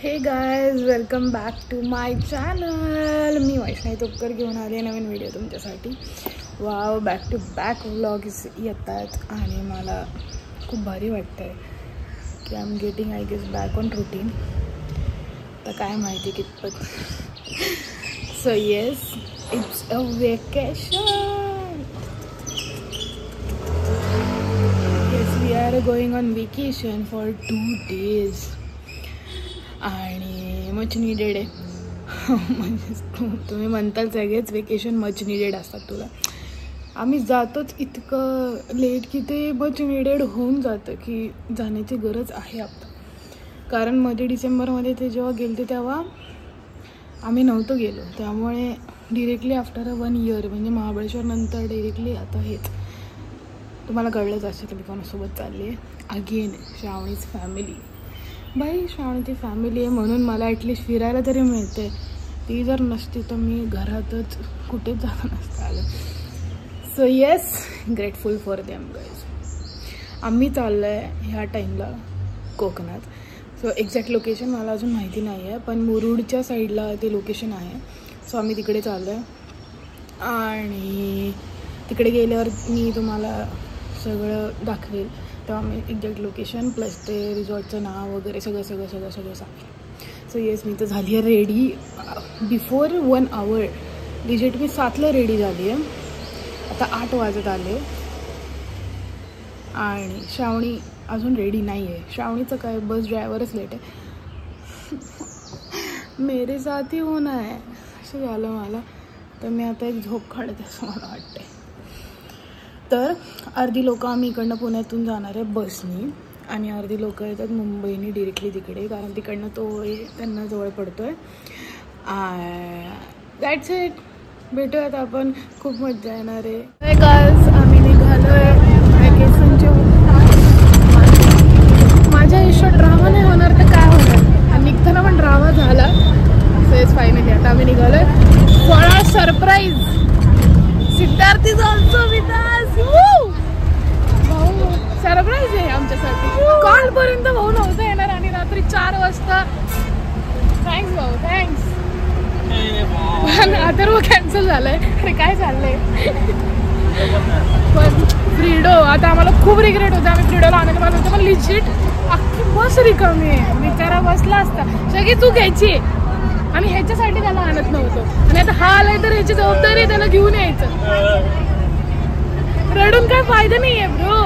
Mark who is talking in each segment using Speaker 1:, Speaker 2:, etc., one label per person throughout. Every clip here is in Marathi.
Speaker 1: हे guys, welcome back to my channel. मी वैष्णवी तोपकर घेऊन आले नवीन व्हिडिओ तुमच्यासाठी. Wow, back to back vlogs येत आहेत आणि मला खूप भारी वाटतं आहे की I am getting I guess back on routine. तर काय माहिती कितपत. So yes, it's a vacation. Yes, we are going on vacation for 2 days आणि मच निडेड आहे. म्हणजे तुम्ही म्हणताल सगळेच वेकेशन मच निडेड असतात तुला. आम्ही जातोच इतकं लेट की ते मच निडेड होऊन जातं की जाण्याची गरज आहे आता. कारण मध्ये डिसेंबरमध्ये ते जेव्हा गेलते तेव्हा आम्ही नव्हतो गेलो, त्यामुळे डिरेक्टली आफ्टर 1 year म्हणजे महाबळेश्वर नंतर डिरेक्टली आता हेच. तुम्हाला कळलंच असेल मी कोणासोबत चालली आहे. Again Shravani's family. बाई, श्रावणीची फॅमिली आहे म्हणून मला ॲटलिस्ट फिरायला तरी मिळते. ती जर नसती तर मी घरातच कुठेच जाणं नसतं आलं. So yes, grateful for them guys. आम्ही चाललो आहे ह्या टाईमला कोकणात. सो एक्झॅक्ट लोकेशन मला अजून माहिती नाही आहे, पण मुरुडच्या साईडला ते लोकेशन आहे. सो आम्ही तिकडे चाललो आहे आणि तिकडे गेल्यावर मी तुम्हाला सगळं दाखवेल. तेव्हा मी एक्झॅक्ट लोकेशन प्लस ते रिसॉर्टचं नाव वगैरे सगळं सांगेल. सो येस, मी तर झाली आहे रेडी बिफोर 1 hour. लिजिट मी 7ला रेडी झाली आहे. आता 8 वाजत आले आणि श्रावणी अजून रेडी नाही आहे. श्रावणीचं काय, बस ड्रायव्हरच लेट आहे. मेरे साथी होणं आहे असं झालं मला. तर मी आता एक झोप काढते असं मला वाटतं. तर अर्धी लोकं आम्ही इकडनं पुण्यातून जाणार आहे बसनी आणि अर्धी लोकं येतात मुंबईनी डिरेक्टली तिकडे, कारण तिकडनं तो त्यांना जवळ पडतो आहे. That's it. भेटूयात आपण. खूप मजा येणार आहे. गर्ल्स, आम्ही निघालो आहे वॅकेशनच्या. माझ्या आयुष्यात ड्रामा नाही होणार तर काय होणार. आणि निघताना पण ड्रामा झाला. सो फायनली आता आम्ही निघालो आहे. फळा surprise. Siddharth is also with us. भाऊ सरप्राईज आहे आमच्यासाठी. कालपर्यंत भाऊ नव्हता येणार आणि रात्री 4 वाजता. थँक्स भाऊ, थँक्स. पण आता वो कॅन्सल झालंय. अरे काय चाललंय. पण फ्रीडो आता आम्हाला खूप रिग्रेट होतं. आम्ही फ्रीडोला आणायला पाहिजे होतं, पण लिजिट अख्खी बस रिकामी आहे. बिचारा बसला असता. सगळी चूक घ्यायची. आम्ही ह्याच्यासाठी त्याला आणत नव्हतो आणि आता हा आलाय तर ह्याची जबाबदारी आहे त्याला घेऊन यायचं. रडून काय फायदा नाही आहे ब्रो.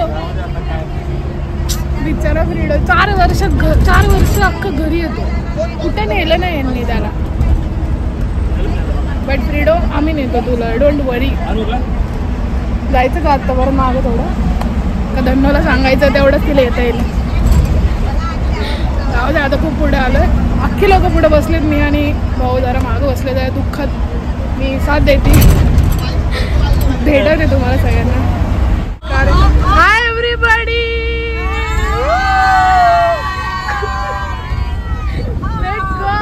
Speaker 1: बिचारा फ्रीडो 4 वर्ष अख्खं घरी येतो. कुठे नेलं नाही यांनी त्याला. बट फ्रीडो आम्ही नेतो तुला, डोंट वरी. जायचं का आत्ता बरं मागं थोडं. का धन्नोला सांगायचं तेवढंच तिला येता येईल. जाऊ दे, आता खूप पुढे आलोय. अख्खी लोक पुढे बसलेत. मी आणि भाऊ जरा मागं बसले. त्या दुःखात मी साथ देते. भेटत आहे तुम्हाला सगळ्यांना. Hi everybody. Let's go.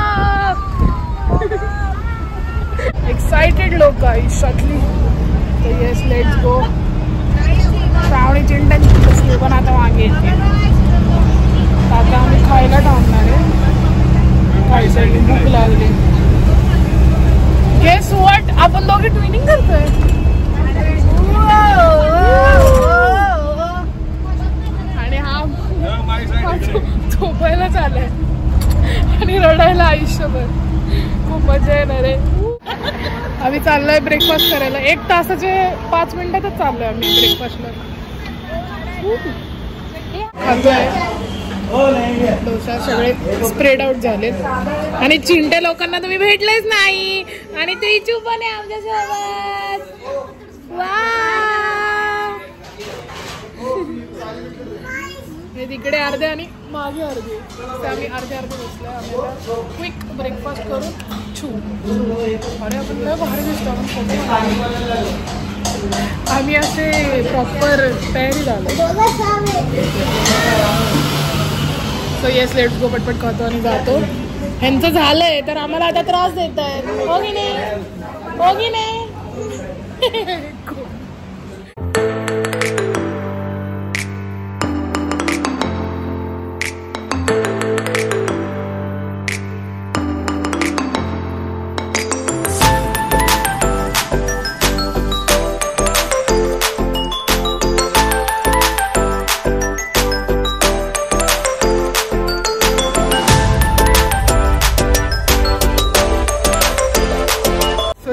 Speaker 1: Excited लोक आयुष्यातली. तर येस, लेट्स गो. श्रावणी चिंटाची बसली पण आता मागे येते. आता आम्ही खायला टाकणार आहे. खायसाठी भूक लागली. गेस व्हॉट, आपण दोघे ट्विनिंग करतोय. आणि हा झोपायला चालय आणि रडायला आयुष्यभर. खूप मजा येणार आहे. आम्ही चाललोय ब्रेकफास्ट करायला. 1 तासाचे 5 मिनिटातच चाललोय आम्ही ब्रेकफास्टला. खातोय. डोसा सगळे स्प्रेड आउट झालेत आणि चिंटे लोकांना तुम्ही भेटलेच नाही. आणि ते इचू पण आहे आमच्यासोबत. हे तिकडे अर्धे आणि मागे अर्धे. आम्ही अर्धे बसलोय. आम्ही क्विक ब्रेकफास्ट करून छू. अरे आपण काय भारी दिसतो. आम्ही असे प्रॉपर तयारी झालो. So yes, let's go. पटपट खातो आणि जातो. ह्यांचं झालंय तर आम्हाला आता त्रास देत आहे. हो की नाही, हो की नाही.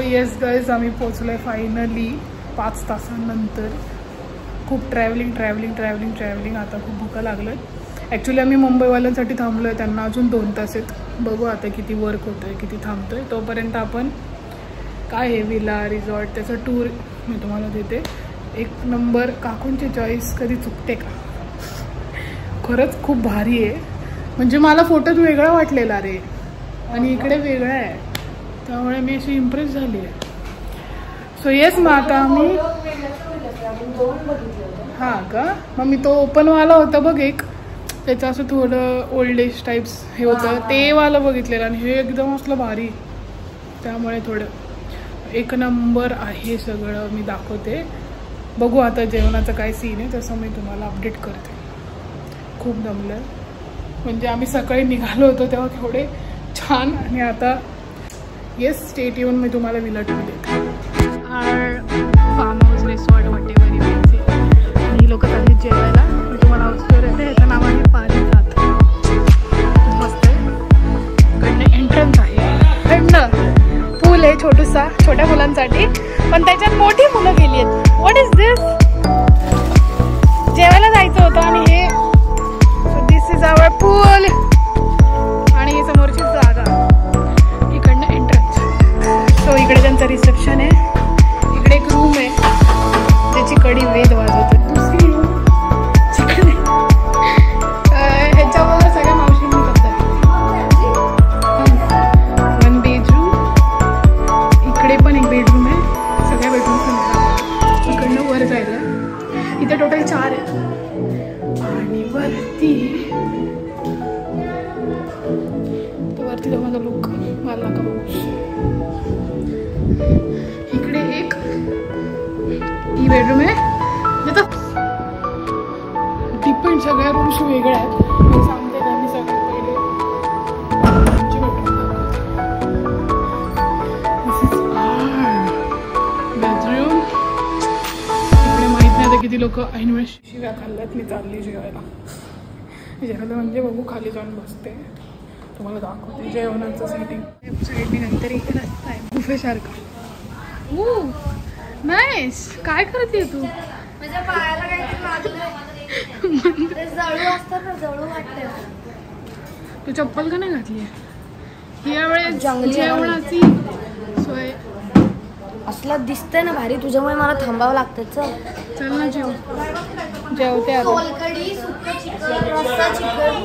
Speaker 1: येस गाईज, आम्ही पोचलो आहे फायनली 5 तासांनंतर. खूप ट्रॅव्हलिंग. आता खूप भूका लागलं आहे. ॲक्च्युली आम्ही मुंबईवाल्यांसाठी थांबलो आहे, त्यांना अजून 2 तास आहेत. बघू आता किती वर्क होतं आहे, किती थांबतो आहे. तोपर्यंत आपण काय आहे विला रिसॉर्ट त्याचा टूर मी तुम्हाला देते. 1 नंबर. काकूंची चॉईस कधी चुकते का? खरंच खूप भारी आहे. म्हणजे मला फोटोत वेगळा वाटलेला रे, आणि इकडे वेगळा आहे, त्यामुळे मी अशी इम्प्रेस झाली आहे. सो येस, मग आता आम्ही हां का, मग मी तो ओपनवाला होता बघ एक, त्याचं असं थोडं ओल्ड एज टाईप्स हे होतं, ते वाला बघितलेलं, आणि हे एकदम असलं भारी, त्यामुळे थोडं 1 नंबर आहे सगळं. मी दाखवते. बघू आता जेवणाचं काय सीन आहे, तसं मी तुम्हाला अपडेट करते. खूप दमलं, म्हणजे आम्ही सकाळी निघालो होतो तेव्हा केवढे छान, आणि आता येस स्टेट येऊन मी तुम्हाला विला टूर देते. फार्म हाऊस रिसॉर्ट वॉटेवर इव्हेंटचे, आणि ही लोक चालली जेवायला. मी तुम्हाला हाऊसवर येते. ह्याचं नाव आहे पारिजात. खूप मस्त आहे. इकडनं एंट्रन्स आहे, इकडनं पूल आहे छोटूसा छोट्या मुलांसाठी, पण त्याच्यात मोठी मुलं गेली आहेत. व्हॉट इज दिस? जेवायला जायचं होतं, आणि हे दिस इज आवर पूल, आणि ही समोरची जागा, इकडनं एंट्रन्स. सो इकडे त्यांचं रिसेप्शन आहे. इकडे एक रूम आहे त्याची कडी वेद वाजवते. दुसरी रूम जिकडे ह्याच्यावर सगळ्या मावशींनी करतात. 1 बेडरूम. इकडे पण एक बेडरूम आहे. सगळ्या बेडरूम पण इकडनं वर जायला. इथे टोटल 4 आहेत, आणि वरती तो माझा लुक मला का इकडे एक ही बेडरूम आहे. डिपेंड, सगळ्या रूम्स वेगळ्या आहेत. मी सांगते का, मी सगळ्यात पहिले आमची बेडरूम बेडरूम. इकडे माहित नाही आता किती लोक ऐनवेळी शिव्या खाल्ल्यात. मी चालली जेवायला म्हणजे बघू, खाली जाऊन बसते, तुम्हाला दाखवते जेवणाचं सेटिंग. साईडने नंतर इकडे रस्ता आहे गुफेसारखा. नाईस. काय करते तू?
Speaker 2: माझ्या पायाला काहीतरी लागलं. जळू असतं ना, जळू वाटतं.
Speaker 1: तू चप्पल का नाही घातली? यावेळेस जेवणाची सोय
Speaker 2: असला दिसतंय ना भारी, तुझ्यामुळे मला थांबावं लागतं.
Speaker 1: चल ना, जेवते आता.
Speaker 2: सोलकढी, सुक्कं चिकन, रस्सा चिकन,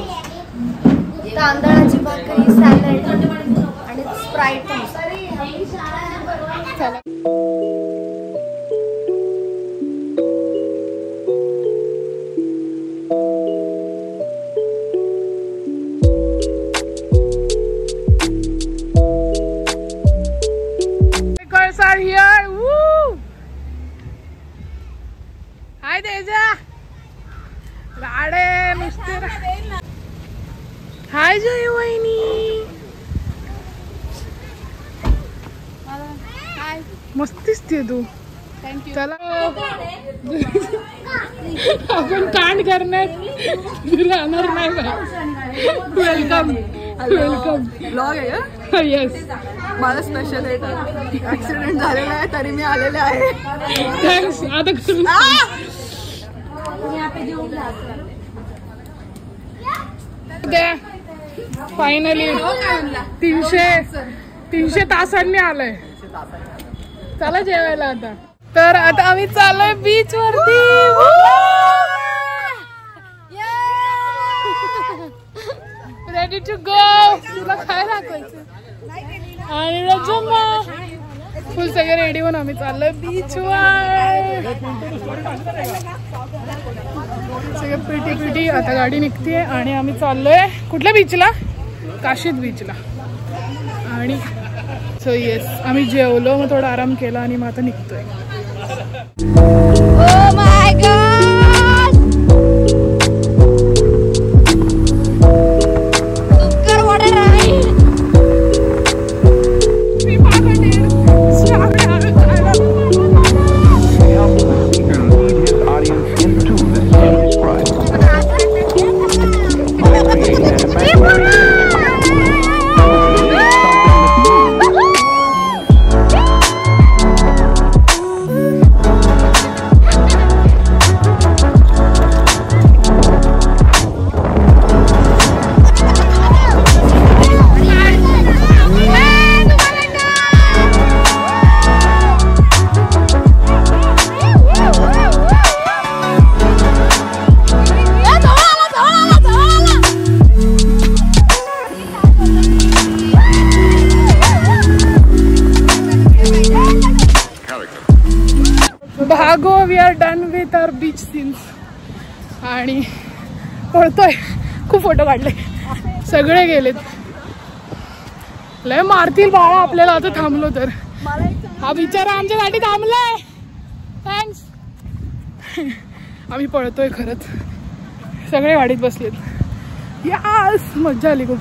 Speaker 2: तांदळाची भाकरी, सॅलड आणि स्प्राईट.
Speaker 1: चला. Are here. Woo! Hi Deja. राडे नुसते. हाय जय वहिनी. मस्त दिसते तू. चला आपण कांड करणार राहणार नाही बाई. वेलकम
Speaker 3: ब्लॉग आहे का?
Speaker 1: येस.
Speaker 3: मला स्पेशल आहे. ऍक्सिडेंट झालेला आहे तरी मी आलेले आहे.
Speaker 1: थँक्स. आता करून फायनली 300 तासांनी आलंय. चला जेवायला आता. तर आता आम्ही चाललोय बीच वरती. Ready to go. तुला काय दाखवायचं? आणि फुल सगळे रेडी होऊन आम्ही चाललोय बीच वर. सगळे पिटी आता गाडी निघते आणि आम्ही चाललोय कुठल्या बीचला? काशीद बीचला. आणि सो येस, आम्ही जेवलो, मग थोडा आराम केला आणि मग आता निघतोय.
Speaker 2: Oh my God!
Speaker 1: With our beach scenes. आणि पळतोय, खूप फोटो काढले, सगळे गेलेत. लय मारतील बाळा आपल्याला आता थांबलो तर. हा बिचारा आमच्यासाठी थांबलाय. थँक्स. आम्ही पळतोय खरंच, सगळे गाडीत बसलेत. यास मज्जा आली खूप.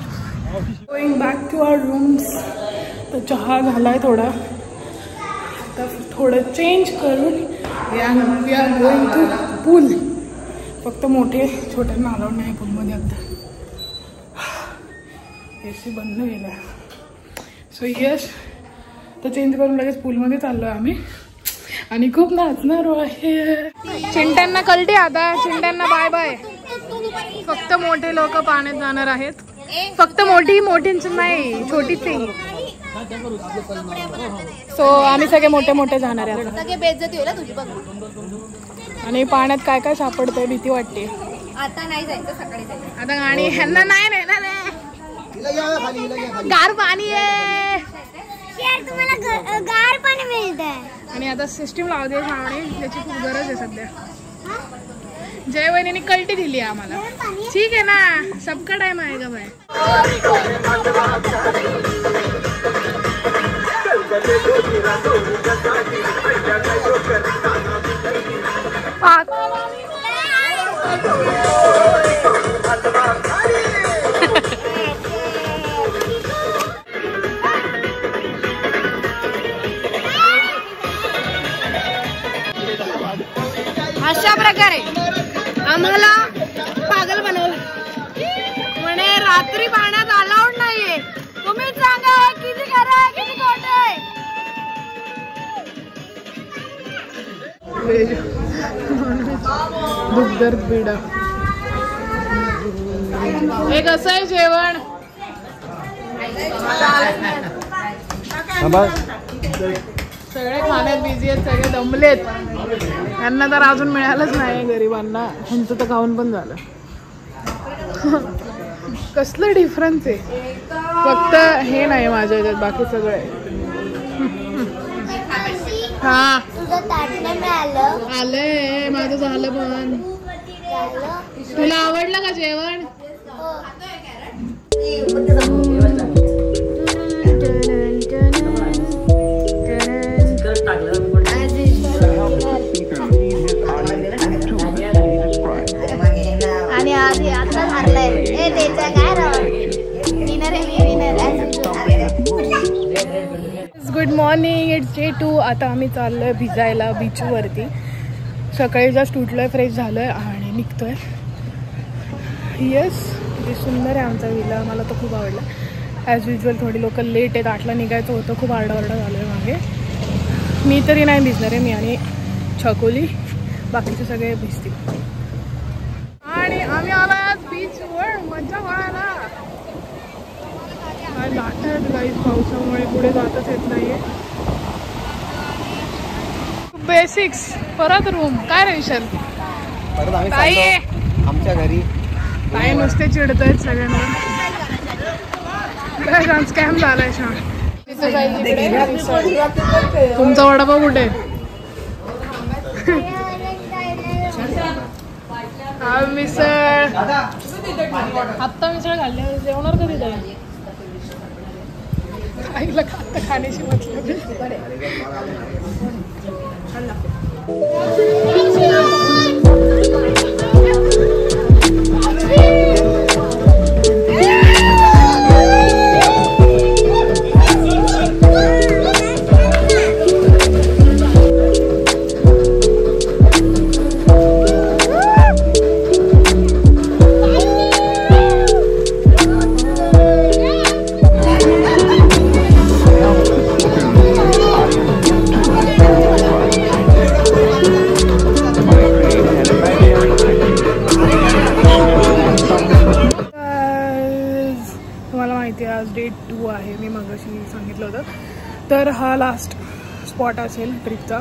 Speaker 1: Going back to our rooms. तर चहा झालाय थोडा, आता थोडं चेंज करून we are going to pool. फक्त मोठे छोट्यांना अलाउड नाही पूलमध्ये आता. AC बंद केला. सो यस, तर चेंज करून लगेच पूलमध्ये चाललो आहे आम्ही आणि खूप नाचणार आहे. चिंट्यांना कळते आता, चिंट्यांना बाय बाय. फक्त मोठे लोक पाण्यात जाणार आहेत. फक्त मोठींच नाही, छोटीच आहे. सो आम्ही सगळे मोठे मोठे जाणार आहे आता.
Speaker 2: सगळे बेइज्जती होईल तुझी बघ.
Speaker 1: आणि पाण्यात काय काय सापडतंय भीती वाटते.
Speaker 2: आता नाही जायचं, सकाळी जायचं.
Speaker 1: आता गाणी ह्यांना नाही नेणार आहे. गार पाणी आहे,
Speaker 2: तुम्हाला गार पाणी मिळतंय.
Speaker 1: आणि आता सिस्टीम लावते श्रावणी, त्याची खूप गरज आहे सध्या. जय वहिनीने कल्टी दिली आहे आम्हाला. ठीक आहे ना, सबका टाइम आएगा भाई. अशा प्रकारे आम्हाला पागल बनवलं. म्हणे रात्री पाण्यात अलाउड नाहीये. तुम्ही सांगा किती खरं आहे किती खोटं आहे. दुग्धर बिडा हे कसं आहे जेवण. सगळे खाण्यात बिझी आहेत, सगळे दमलेत. यांना तर अजून मिळालंच नाही गरिबांना. ह्यांचं तर खाऊन पण झालं. कसलं डिफरन्स आहे. फक्त हे नाही माझ्या ह्याच्यात, बाकी सगळं आहे. हा आलंय, माझं झालं. पण तुला आवडलं का जेवण.
Speaker 2: आणि आधी आता झालंय ए त्याचा काय विनर आहे.
Speaker 1: Good morning, it's day 2. आता आम्ही चाललोय भिजायला बीचवरती. सकाळी जस्ट उठलोय, फ्रेश झालोय आणि निघतोय. येस, किती सुंदर आहे आमचा विला. मला तर खूप आवडला. ॲज युजल थोडी लोक लेट आहेत. 8ला निघायचं होतं. खूप आरडाओरडा झालं आहे मागे. मी तरी नाही भिजणार आहे, मी आणि छकोली. बाकीचे सगळे भिजतील. आणि आम्ही आलो आज बीचवर मज्जा मारायला. लाट आहेत गाईज पावसामुळे, पुढे जातच येत नाहीये. बेसिक्स परत रूम. काय रे विशाल. ताई
Speaker 4: आमच्या घरी
Speaker 1: ताई नुसते चिडत आहेत सगळ्यांना. स्कॅम झालाय छान. तुमचा वडापाव कुठे. हा मिसळ. आत्ता मिसळ घालल्या, जेवणार कधी जाईल. आईला खाण्याची म्हटलं. आज डे 2 आहे. मी मगाशी सांगितलं होतं. तर हा लास्ट स्पॉट असेल ट्रिपचा.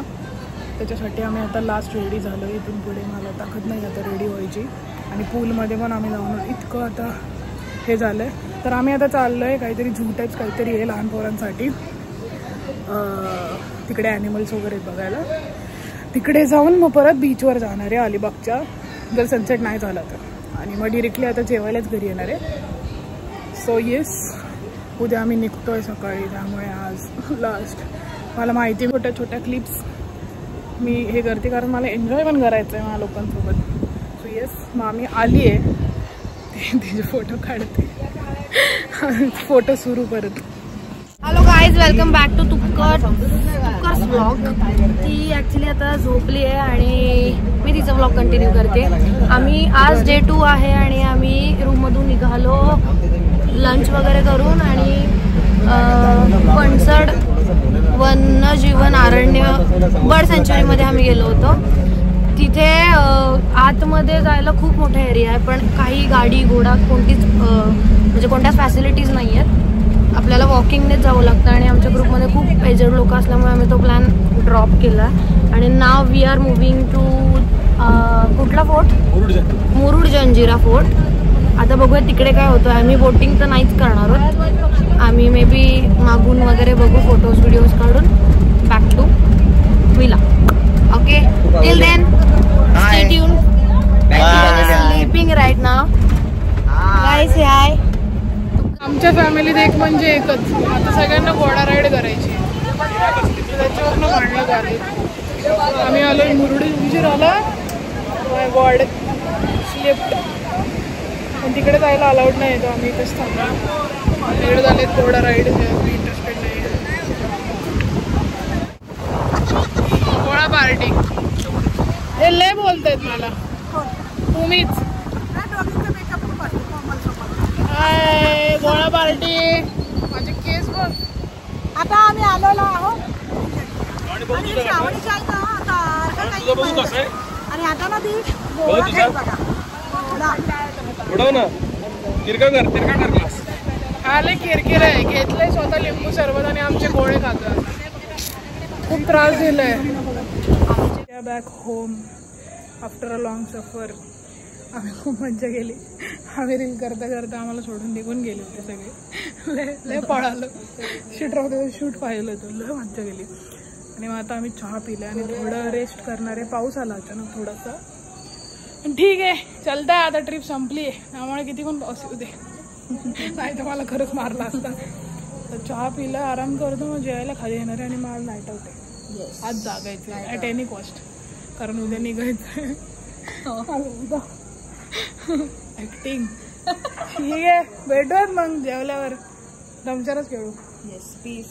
Speaker 1: त्याच्यासाठी आम्ही आता लास्ट रेडी झालो. इथून पुढे मला ताकद नाही आता रेडी व्हायची. आणि पूलमध्ये पण आम्ही जाऊन इतकं आता हे झालं आहे. तर आम्ही आता चाललो आहे काहीतरी झूटच काहीतरी आहे लहान पोरांसाठी. तिकडे ॲनिमल्स वगैरे बघायला. तिकडे जाऊन मग परत बीचवर जाणार आहे अलिबागच्या, जर सनसेट नाही झाला तर. आणि मग डिरेक्टली आता जेवायलाच घरी येणार आहे. सो येस, उद्या आम्ही निघतोय सकाळी, त्यामुळे आज लास्ट. मला माहिती आहे छोट्या छोट्या क्लिप्स मी हे करते कारण मला एन्जॉय पण करायचं आहे माझ्या लोकांसोबत. सो येस, मग आम्ही आली आहे, तिचे फोटो काढते, फोटो सुरू परत.
Speaker 2: Hello guys, welcome back to Tupkar's vlog. ती ॲक्च्युली आता झोपली आहे आणि मी तिचा व्लॉग कंटिन्यू करते. आम्ही आज डे 2 आहे आणि आम्ही रूममधून निघालो लंच वगैरे करून आणि पणसड वन्यजीवन अरण्य बर्ड सँच्युरीमध्ये आम्ही गेलो होतो. तिथे आतमध्ये जायला खूप मोठा एरिया आहे, पण काही गाडी घोडा कोणतीच म्हणजे कोणत्याच फॅसिलिटीज नाही आहेत. आपल्याला वॉकिंगनेच जावं लागतं आणि आमच्या ग्रुपमध्ये खूप एजेड लोक असल्यामुळे आम्ही तो प्लॅन ड्रॉप केला. आणि now we R moving to कुठला फोर्ट? मुरुड जंजिरा फोर्ट. आता बघूया तिकडे काय होतं. आम्ही बोटिंग तर नाहीच करणार आहोत, आम्ही मे बी मागून वगैरे बघू, फोटोज व्हिडिओज काढून back to villa. Okay, till then stay tune. Sleeping right now. Guys hi.
Speaker 1: आमच्या फॅमिलीत एक म्हणजे एकच, आता सगळ्यांना घोडा राईड करायची, त्याच्यावरनं मांडलं झालं. आम्ही आलो मुरुड जंजिराला. माय गॉड, स्लिप्ट. पण तिकडे जायला अलाउड नाही आहे, आम्ही इथेच थांबलो. तिकडे झाले घोडा राईड, मी इंटरेस्टेड नाही. घोडा पार्टी हे लय बोलतायत मला, तुम्हीच. हाय, गोळा पार्टी. माझे केस बघ.
Speaker 3: आता आम्ही आलेलो आहोत आणि श्रावणीच्या इथं आता आणि आता ना ती गोळा बघा.
Speaker 1: आले किरकिर आहे, घेतलंय स्वतः लिंबू सरबत आणि आमचे गोळे खातात. खूप त्रास दिलाय. Back home after a long सफर. आम्ही खूप मज्जा केली. आम्ही रील करता करता आम्हाला सोडून निघून गेले होते सगळे. लय पळालो. शूट पाहिलं होतं, लय मज्जा केली. आणि मग आता आम्ही चहा पिले आणि थोडं रेस्ट करणार आहे. पाऊस आला अचानक थोडासा, पण ठीक आहे, चालतंय. आता ट्रिप संपली आहे, त्यामुळे किती पण पाऊस येऊ दे, नाही तर मला खरंच मारला असता. तर चहा पिला, आराम करतो, मग जेवायला खाली येणार आहे आणि मला नाईट आउट आहे. आज जागायचं ॲट एनी कॉस्ट, कारण उद्या निघायचं. ऍक्टिंग. ठीक आहे, भेटूयात मग जेवल्यावर. दमचारच खेळू.
Speaker 3: Yes please.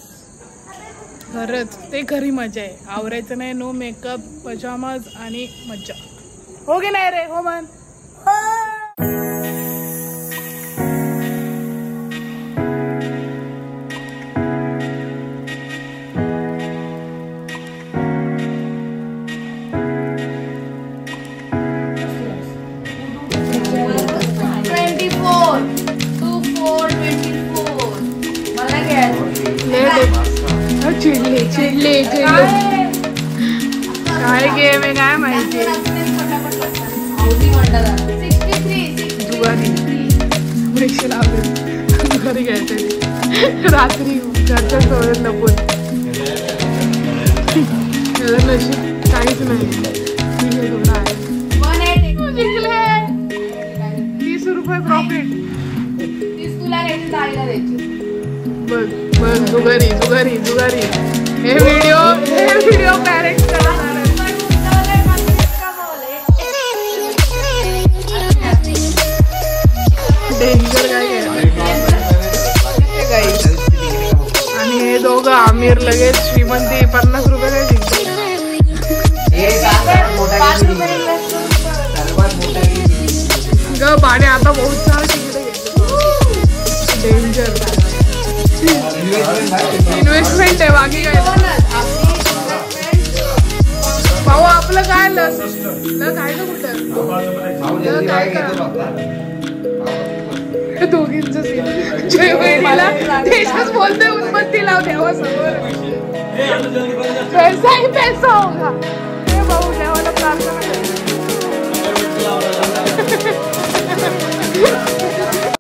Speaker 1: खरंच ते खरी मजा आहे. आवरायचं नाही, नो मेकअप, पजामाज आणि मज्जा. हो की नाही रे? हो मन. चिडले चिडले चिडले. काय गेम आहे काय माहिती. पैसे लावले घरी घ्यायचे रात्री घरच्या सोडून लपून. काहीच नाही. जिंकले 30 रुपये प्रॉफिट. बघ बघ, जुगारी जुगारी जुगारी. हे व्हिडिओ पॅरेंट्स करणार. डेंजर काय आणि हे दोघं आमिर लगेच श्रीमंती 50 रुपये काय जिंकले. ग पाणी आता बहुत सारा तिकडे घेतलं. डेंजर इन्व्हेस्टमेंट आहे, बाकी काय. भाऊ आपलं काय लस आहे ना कुठं दोघींचं सीन. जयवहिनीला तेच बोलते उन्मत्ती लाव देवा समोर. पैसा ही पैसा होगा. हे भाऊ देवाला प्रार्थना.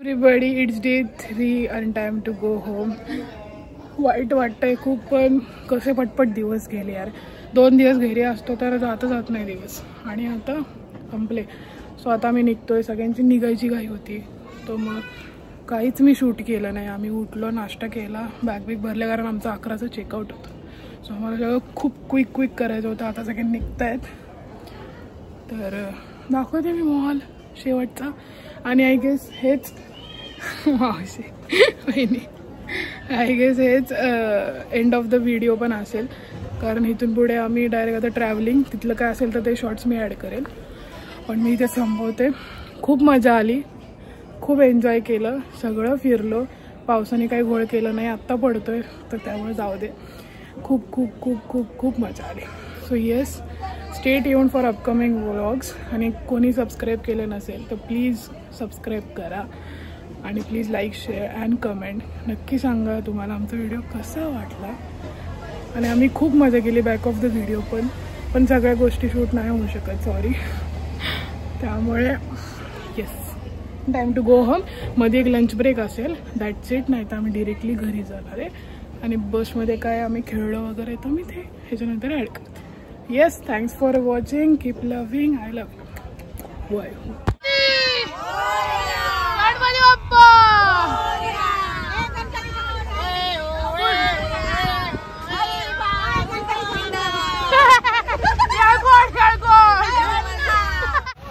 Speaker 1: Everybody, it's day 3 and time to go home. वाईट वाटतंय खूप, पण कसे पटपट दिवस गेले यार. 2 दिवस घरी असतो तर जात नाही दिवस, आणि आता संपले. सो आता मी निघतोय. सगळ्यांची निघायची घाई होती, तो मग काहीच मी शूट केलं नाही. आम्ही उठलो, नाश्ता केला, बॅग बिग भरले, कारण आमचं 11चं चेकआउट होतं. सो आम्हाला सगळं खूप क्विक करायचं होतं. आता सगळे निघत आहेत, तर दाखवते मी मॉल शेवटचा. आणि आय गेस हेच आय गेस हेच एंड ऑफ द व्हिडिओ पण असेल, कारण इथून पुढे आम्ही डायरेक्ट आता ट्रॅव्हलिंग, तिथलं काय असेल तर ते शॉर्ट्स मी ॲड करेल. पण मी इथे संपवते. खूप मजा आली, खूप एन्जॉय केलं, सगळं फिरलो. पावसाने काही घोळ केलं नाही, आत्ता पडतोय तर त्यामुळे जाऊ दे. खूप खूप खूप खूप खूप मजा आली. So yes, stay tuned for upcoming vlogs. आणि कोणी सबस्क्राईब केलं नसेल तर प्लीज सबस्क्राईब करा, आणि please like, share and comment. नक्की सांगा तुम्हाला आमचा व्हिडिओ कसा वाटला. आणि आम्ही खूप मजा केली बॅक ऑफ द व्हिडिओ पण सगळ्या गोष्टी शूट नाही होऊ शकत, सॉरी. त्यामुळे yes, time to go home. मध्ये एक लंच ब्रेक असेल, दॅट्स इट. नाही तर आम्ही डिरेक्टली घरी जाणार आहे. आणि बसमध्ये काय आम्ही खेळलो वगैरे तर मी ते ह्याच्यानंतर ॲड करते. Yes, thanks for watching. Keep loving. I love you. Bye.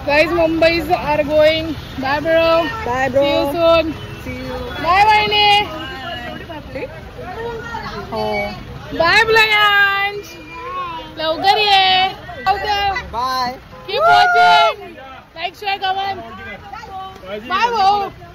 Speaker 1: Guys, Mumbai's are going. Bye, bro.
Speaker 3: Bye, bro.
Speaker 1: See you soon.
Speaker 3: See you.
Speaker 1: Bye, Vaini. Oh. Bye, Blayansh. लवकर ये.
Speaker 3: Bye.
Speaker 1: Keep watching. Like, share, comment. Bye, bro.